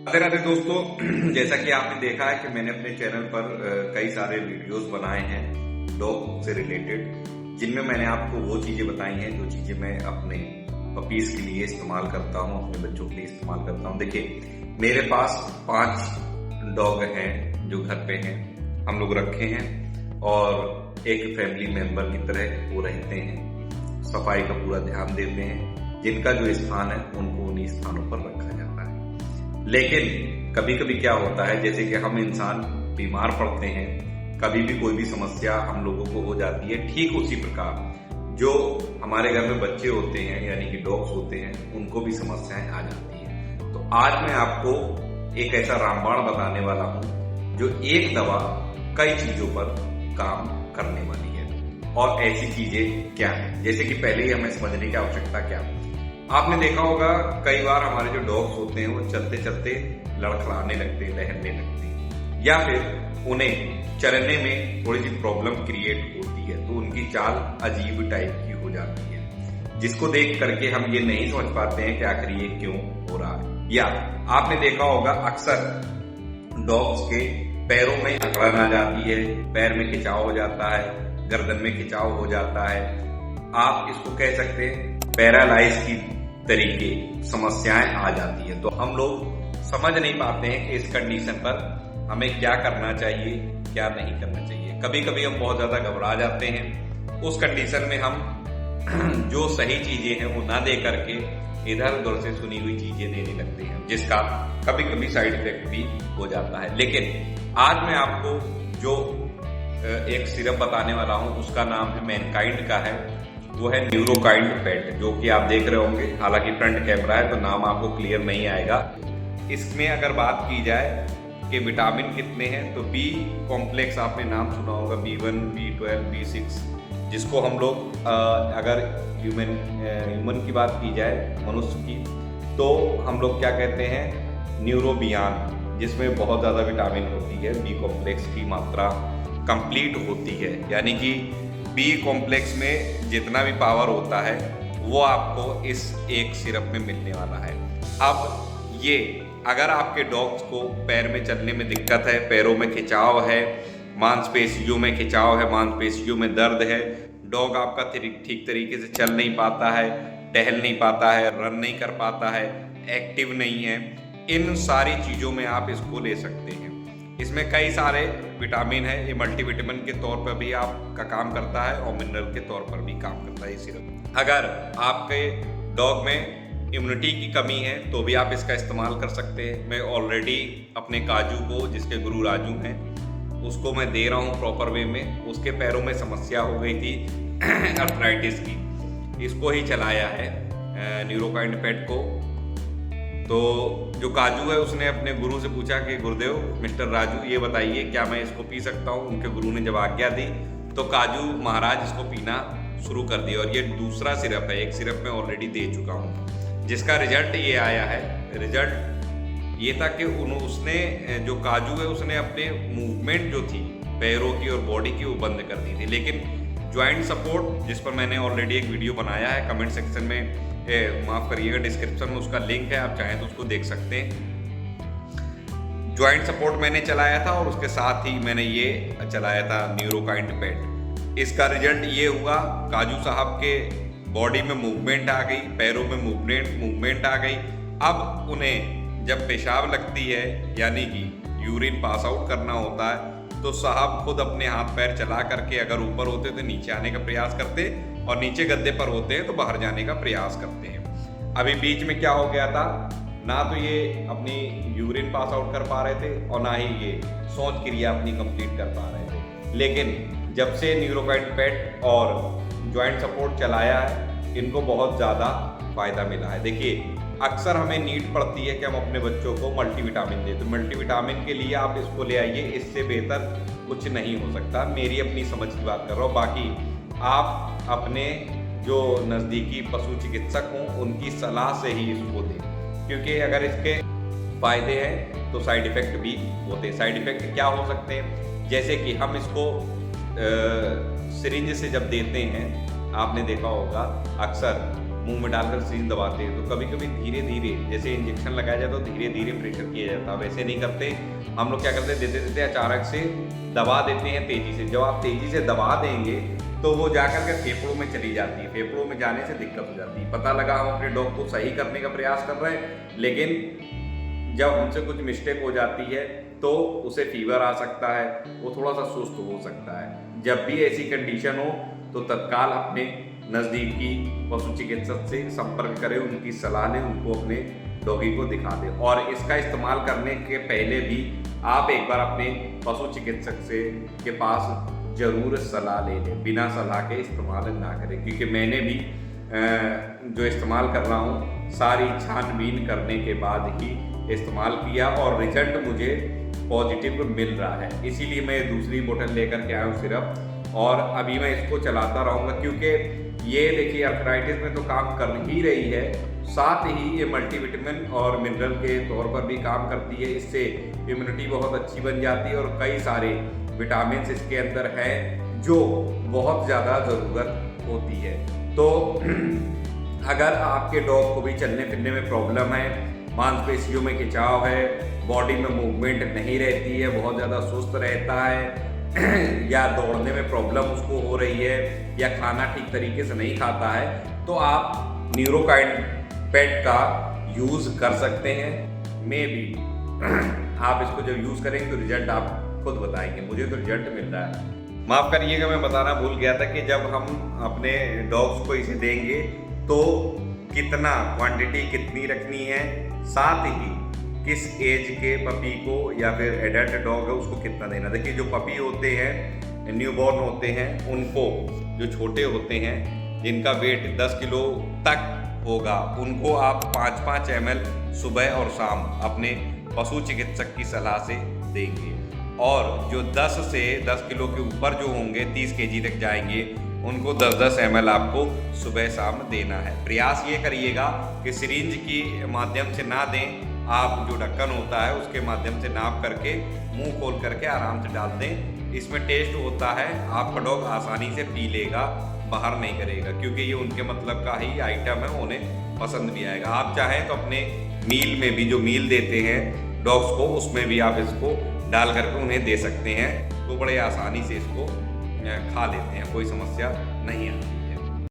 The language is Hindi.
राधे राधे दोस्तों, जैसा कि आपने देखा है कि मैंने अपने चैनल पर कई सारे वीडियोस बनाए हैं डॉग से रिलेटेड, जिनमें मैंने आपको वो चीजें बताई हैं जो चीजें मैं अपने पपीज के लिए इस्तेमाल करता हूं, अपने बच्चों के लिए इस्तेमाल करता हूं। देखिए, मेरे पास 5 डॉग हैं जो घर पे हैं, हम लोग रखे हैं और एक फैमिली मेंबर की तरह वो रहते हैं, सफाई का पूरा ध्यान देते हैं। जिनका जो स्थान है उनको उन्हीं स्थानों पर रखा जाता है। लेकिन कभी कभी क्या होता है, जैसे कि हम इंसान बीमार पड़ते हैं, कभी भी कोई भी समस्या हम लोगों को हो जाती है, ठीक उसी प्रकार जो हमारे घर में बच्चे होते हैं यानी कि डॉग्स होते हैं, उनको भी समस्याएं आ जाती हैं। तो आज मैं आपको एक ऐसा रामबाण बताने वाला हूं जो एक दवा कई चीजों पर काम करने वाली है। और ऐसी चीजें क्या है, जैसे कि पहले ही हमें समझने की आवश्यकता क्या है। आपने देखा होगा कई बार हमारे जो डॉग्स होते हैं वो चलते चलते लड़खड़ाने लगते हैं, दहने लगते हैं, या फिर उन्हें चलने में थोड़ी सी प्रॉब्लम क्रिएट होती है, तो उनकी चाल अजीब टाइप की हो जाती है, जिसको देख करके हम ये नहीं समझ पाते हैं कि आखिर ये क्यों हो रहा है। या आपने देखा होगा अक्सर डॉग्स के पैरों में अकड़न आ जाती है, पैर में खिंचाव हो जाता है, गर्दन में खिंचाव हो जाता है, आप इसको कह सकते हैं पैरालाइज की तरीके समस्याएं आ जाती है। तो हम लोग समझ नहीं पाते हैं कि इस कंडीशन पर हमें क्या करना चाहिए, क्या नहीं करना चाहिए। कभी कभी हम बहुत ज्यादा घबरा जाते हैं, उस कंडीशन में हम जो सही चीजें हैं वो ना दे करके इधर उधर से सुनी हुई चीजें देने लगते हैं, जिसका कभी कभी साइड इफेक्ट भी हो जाता है। लेकिन आज मैं आपको जो एक सिरप बताने वाला हूं उसका नाम है मैनकाइंड का है, वो है न्यूरोकाइंड पेट, जो कि आप देख रहे होंगे। हालांकि फ्रंट कैमरा है तो नाम आपको क्लियर नहीं आएगा। इसमें अगर बात की जाए कि विटामिन कितने हैं, तो बी कॉम्प्लेक्स आपने नाम सुना होगा, B1, B12, B6, जिसको हम लोग अगर ह्यूमन की बात की जाए, मनुष्य की, तो हम लोग क्या कहते हैं, न्यूरोबियान, जिसमें बहुत ज़्यादा विटामिन होती है। बी कॉम्प्लेक्स की मात्रा कंप्लीट होती है, यानी कि बी कॉम्प्लेक्स में जितना भी पावर होता है वो आपको इस एक सिरप में मिलने वाला है। अब ये अगर आपके डॉग्स को पैर में चलने में दिक्कत है, पैरों में खिंचाव है, मांसपेशियों में खिंचाव है, मांसपेशियों में दर्द है, डॉग आपका ठीक तरीके से चल नहीं पाता है, टहल नहीं पाता है, रन नहीं कर पाता है, एक्टिव नहीं है, इन सारी चीज़ों में आप इसको ले सकते हैं। इसमें कई सारे विटामिन है, ये मल्टीविटामिन के तौर पर भी आपका काम करता है और मिनरल के तौर पर भी काम करता है ये सिरप। अगर आपके डॉग में इम्यूनिटी की कमी है तो भी आप इसका इस्तेमाल कर सकते हैं। मैं ऑलरेडी अपने काजू को, जिसके गुरु राजू हैं, उसको मैं दे रहा हूँ प्रॉपर वे में। उसके पैरों में समस्या हो गई थी अर्थराइटिस की, इसको ही चलाया है न्यूरोकाइंड पेट को। तो जो काजू है उसने अपने गुरु से पूछा कि गुरुदेव, मिस्टर राजू, ये बताइए क्या मैं इसको पी सकता हूँ। उनके गुरु ने जब आज्ञा दी तो काजू महाराज इसको पीना शुरू कर दिया। और ये दूसरा सिरप है, एक सिरप मैं ऑलरेडी दे चुका हूँ, जिसका रिजल्ट ये आया है। रिजल्ट ये था कि उसने, जो काजू है, उसने अपने मूवमेंट जो थी पैरों की और बॉडी की, वो बंद कर दी थी। लेकिन ज्वाइंट सपोर्ट, जिस पर मैंने ऑलरेडी एक वीडियो बनाया है, कमेंट सेक्शन में, माफ करिएगा, डिस्क्रिप्शन में उसका लिंक है, आप चाहें तो उसको देख सकते हैं। ज्वाइंट सपोर्ट मैंने चलाया था और उसके साथ ही मैंने ये चलाया था न्यूरोकाइंड पेट। इसका रिजल्ट ये हुआ, काजू साहब के बॉडी में मूवमेंट आ गई, पैरों में मूवमेंट आ गई। अब उन्हें जब पेशाब लगती है, यानी कि यूरिन पास आउट करना होता है, तो साहब खुद अपने हाथ पैर चला करके, अगर ऊपर होते तो नीचे आने का प्रयास करते, और नीचे गद्दे पर होते हैं तो बाहर जाने का प्रयास करते हैं। अभी बीच में क्या हो गया था, ना तो ये अपनी यूरिन पास आउट कर पा रहे थे और ना ही ये शौच क्रिया अपनी कंप्लीट कर पा रहे थे। लेकिन जब से न्यूरोकाइंड पेट और ज्वाइंट सपोर्ट चलाया है, इनको बहुत ज़्यादा फायदा मिला है। देखिए, अक्सर हमें नीड पड़ती है कि हम अपने बच्चों को मल्टीविटामिन दें, तो मल्टीविटामिन के लिए आप इसको ले आइए, इससे बेहतर कुछ नहीं हो सकता। मेरी अपनी समझ की बात कर रहा हूँ, बाकी आप अपने जो नज़दीकी पशु चिकित्सक हों उनकी सलाह से ही इसको दें, क्योंकि अगर इसके फायदे हैं तो साइड इफेक्ट भी होते हैं। साइड इफेक्ट क्या हो सकते हैं, जैसे कि हम इसको सिरिंज से जब देते हैं, आपने देखा होगा अक्सर मुंह में डालकर सिरिंज दबाते हैं, तो कभी कभी धीरे धीरे जैसे इंजेक्शन लगाया जाए तो धीरे धीरे प्रेशर किया जाता है, वैसे नहीं करते हम लोग। क्या करते हैं, देते देते अचानक से दबा देते हैं तेजी से। जब आप तेजी से दबा देंगे तो वो जाकर के फेफड़ों में चली जाती है, फेफड़ों में जाने से दिक्कत हो जाती है। पता लगा हम अपने डॉग को सही करने का प्रयास कर रहे हैं, लेकिन जब हमसे कुछ मिस्टेक हो जाती है तो उसे फीवर आ सकता है, वो थोड़ा सा सुस्त हो सकता है। जब भी ऐसी कंडीशन हो तो तत्काल अपने नज़दीकी पशु चिकित्सक से संपर्क करें, उनकी सलाह लें, उनको अपने डॉगी को दिखा दें। और इसका इस्तेमाल करने के पहले भी आप एक बार अपने पशु चिकित्सक से के पास जरूर सलाह ले लें, बिना सलाह के इस्तेमाल ना करें। क्योंकि मैंने भी जो इस्तेमाल कर रहा हूँ सारी छानबीन करने के बाद ही इस्तेमाल किया और रिजल्ट मुझे पॉजिटिव मिल रहा है। इसीलिए मैं दूसरी बोतल लेकर के आया हूँ सिर्फ, और अभी मैं इसको चलाता रहूँगा। क्योंकि ये देखिए आर्थराइटिस में तो काम कर ही रही है, साथ ही ये मल्टीविटामिन और मिनरल के तौर पर भी काम करती है। इससे इम्यूनिटी बहुत अच्छी बन जाती है और कई सारे विटामिन इसके अंदर हैं जो बहुत ज़्यादा ज़रूरत होती है। तो अगर आपके डॉग को भी चलने फिरने में प्रॉब्लम है, मांसपेशियों में खिंचाव है, बॉडी में मूवमेंट नहीं रहती है, बहुत ज़्यादा सुस्त रहता है या दौड़ने में प्रॉब्लम उसको हो रही है, या खाना ठीक तरीके से नहीं खाता है, तो आप न्यूरोकाइंड पेट का यूज़ कर सकते हैं। मे बी आप इसको जब यूज़ करेंगे तो रिजल्ट आप खुद बताएंगे। मुझे तो रिजल्ट मिल रहा है। माफ़ करिएगा, मैं बताना भूल गया था कि जब हम अपने डॉग्स को इसे देंगे तो कितना क्वांटिटी कितनी रखनी है, साथ ही किस एज के पपी को या फिर एडल्ट डॉग है उसको कितना देना। देखिए जो पपी होते हैं, न्यूबॉर्न होते हैं, उनको जो छोटे होते हैं जिनका वेट 10 किलो तक होगा, उनको आप 5-5 ml सुबह और शाम अपने पशु चिकित्सक की सलाह से देंगे। और जो 10 किलो के ऊपर जो होंगे, 30 kg तक जाएंगे, उनको 10-10 ml आपको सुबह शाम देना है। प्रयास ये करिएगा कि सिरिंज की माध्यम से ना दें, आप जो ढक्कन होता है उसके माध्यम से नाप करके मुंह खोल करके आराम से डाल दें। इसमें टेस्ट होता है, आपका डॉग आसानी से पी लेगा, बाहर नहीं करेगा, क्योंकि ये उनके मतलब का ही आइटम है, उन्हें पसंद भी आएगा। आप चाहें तो अपने मील में भी, जो मील देते हैं डॉग्स को, उसमें भी आप इसको डाल करके उन्हें दे सकते हैं, तो बड़े आसानी से इसको खा लेते हैं, कोई समस्या नहीं आती।